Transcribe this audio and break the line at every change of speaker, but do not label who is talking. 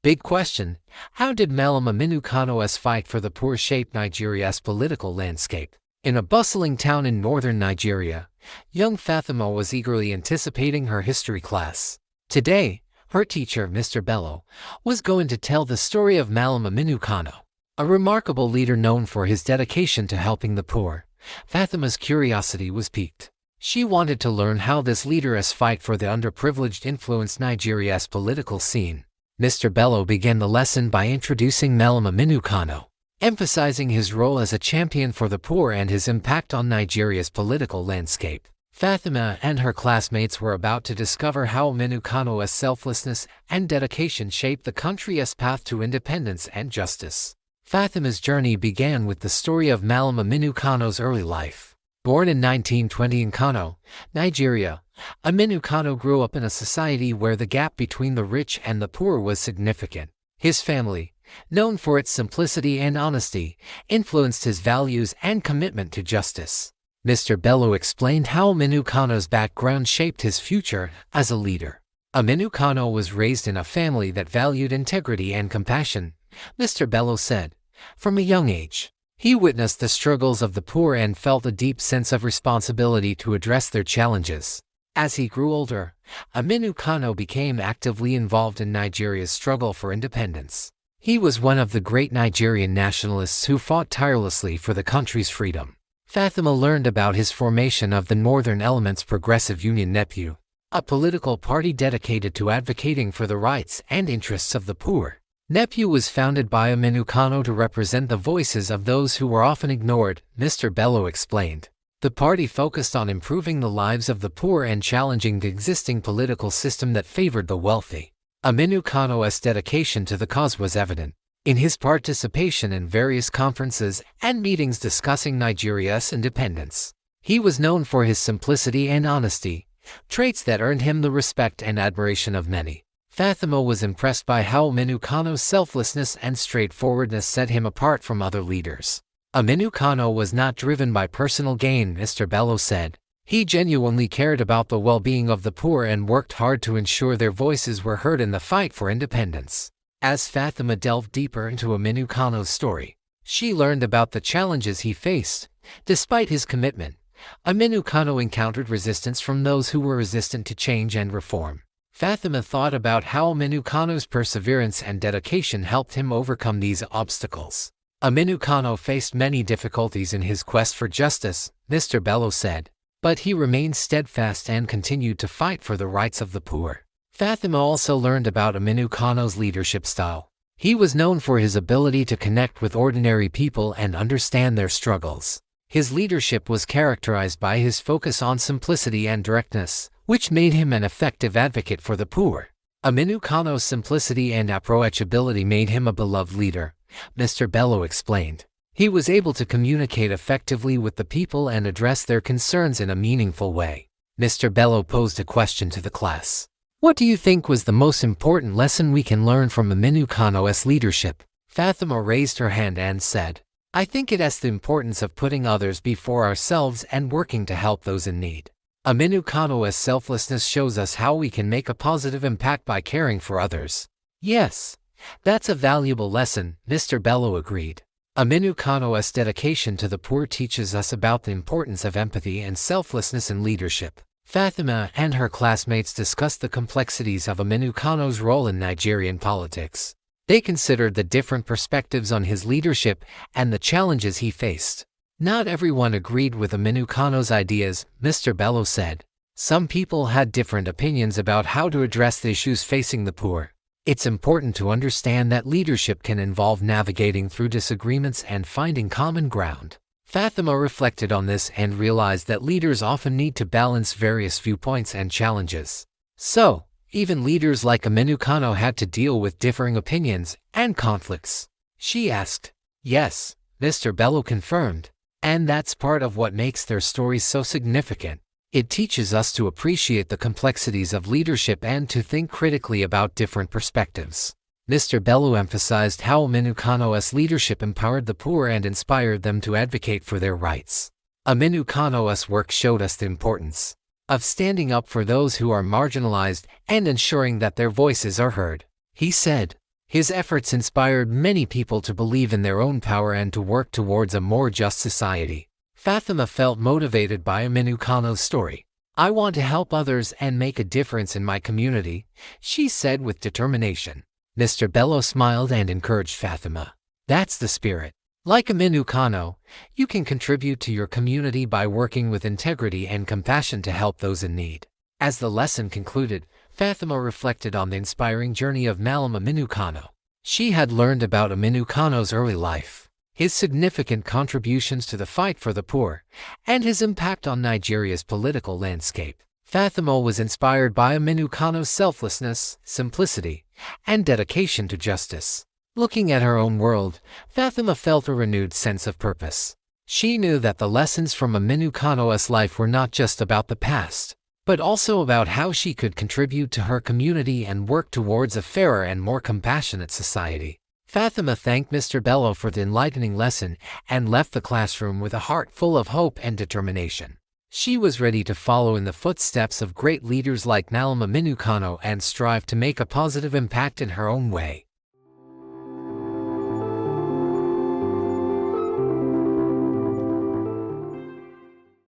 Big question: how did Mallam Aminu Kano's fight for the poor shape Nigeria's political landscape? In a bustling town in northern Nigeria, young Fatima was eagerly anticipating her history class. Today, her teacher, Mr. Bello, was going to tell the story of Mallam Aminu Kano, a remarkable leader known for his dedication to helping the poor. Fatima's curiosity was piqued. She wanted to learn how this leader's fight for the underprivileged influenced Nigeria's political scene. Mr. Bello began the lesson by introducing Mallam Aminu Kano, emphasizing his role as a champion for the poor and his impact on Nigeria's political landscape. Fatima and her classmates were about to discover how Aminu Kano's selflessness and dedication shaped the country's path to independence and justice. Fatima's journey began with the story of Mallam Aminu Kano's early life. Born in 1920 in Kano, Nigeria, Aminu Kano grew up in a society where the gap between the rich and the poor was significant. His family, known for its simplicity and honesty, influenced his values and commitment to justice. Mr. Bello explained how Aminu Kano's background shaped his future as a leader. Aminu Kano was raised in a family that valued integrity and compassion, Mr. Bello said. From a young age, he witnessed the struggles of the poor and felt a deep sense of responsibility to address their challenges. As he grew older, Aminu Kano became actively involved in Nigeria's struggle for independence. He was one of the great Nigerian nationalists who fought tirelessly for the country's freedom. Fatima learned about his formation of the Northern Element's Progressive Union NEPU, a political party dedicated to advocating for the rights and interests of the poor. NEPU was founded by Aminu Kano to represent the voices of those who were often ignored, Mr. Bello explained. The party focused on improving the lives of the poor and challenging the existing political system that favored the wealthy. Aminu Kano's dedication to the cause was evident in his participation in various conferences and meetings discussing Nigeria's independence. He was known for his simplicity and honesty, traits that earned him the respect and admiration of many. Fatima was impressed by how Aminu Kano's selflessness and straightforwardness set him apart from other leaders. Aminu Kano was not driven by personal gain, Mr. Bello said. He genuinely cared about the well-being of the poor and worked hard to ensure their voices were heard in the fight for independence. As Fatima delved deeper into Aminu Kano's story, she learned about the challenges he faced. Despite his commitment, Aminu Kano encountered resistance from those who were resistant to change and reform. Fatima thought about how Aminu Kano's perseverance and dedication helped him overcome these obstacles. Aminu Kano faced many difficulties in his quest for justice, Mr. Bello said, but he remained steadfast and continued to fight for the rights of the poor. Fatima also learned about Aminu Kano's leadership style. He was known for his ability to connect with ordinary people and understand their struggles. His leadership was characterized by his focus on simplicity and directness, which made him an effective advocate for the poor. Aminu Kano's simplicity and approachability made him a beloved leader, Mr. Bello explained. He was able to communicate effectively with the people and address their concerns in a meaningful way. Mr. Bello posed a question to the class. What do you think was the most important lesson we can learn from Aminu Kano's leadership? Fatima raised her hand and said, I think it has the importance of putting others before ourselves and working to help those in need. Aminu Kano's selflessness shows us how we can make a positive impact by caring for others. Yes, that's a valuable lesson, Mr. Bello agreed. Aminu Kano's dedication to the poor teaches us about the importance of empathy and selflessness in leadership. Fatima and her classmates discussed the complexities of Aminu Kano's role in Nigerian politics. They considered the different perspectives on his leadership and the challenges he faced. Not everyone agreed with Aminu Kano's ideas, Mr. Bello said. Some people had different opinions about how to address the issues facing the poor. It's important to understand that leadership can involve navigating through disagreements and finding common ground. Fatima reflected on this and realized that leaders often need to balance various viewpoints and challenges. So, even leaders like Aminu Kano had to deal with differing opinions and conflicts. She asked. Yes, Mr. Bello confirmed. And that's part of what makes their stories so significant. It teaches us to appreciate the complexities of leadership and to think critically about different perspectives. Mr. Bello emphasized how Aminu Kano's leadership empowered the poor and inspired them to advocate for their rights. Aminu Kano's work showed us the importance of standing up for those who are marginalized and ensuring that their voices are heard. He said, His efforts inspired many people to believe in their own power and to work towards a more just society. Fatima felt motivated by Aminu Kano's story. "I want to help others and make a difference in my community," she said with determination. Mr. Bello smiled and encouraged Fatima. "That's the spirit. Like Aminu Kano, you can contribute to your community by working with integrity and compassion to help those in need." As the lesson concluded, Fatima reflected on the inspiring journey of Mallam Aminu Kano. She had learned about Aminu Kano's early life, his significant contributions to the fight for the poor, and his impact on Nigeria's political landscape. Fatima was inspired by Aminu Kano's selflessness, simplicity, and dedication to justice. Looking at her own world, Fatima felt a renewed sense of purpose. She knew that the lessons from Aminu Kano's life were not just about the past, but also about how she could contribute to her community and work towards a fairer and more compassionate society. Fatima thanked Mr. Bello for the enlightening lesson and left the classroom with a heart full of hope and determination. She was ready to follow in the footsteps of great leaders like Mallam Aminu Kano and strive to make a positive impact in her own way.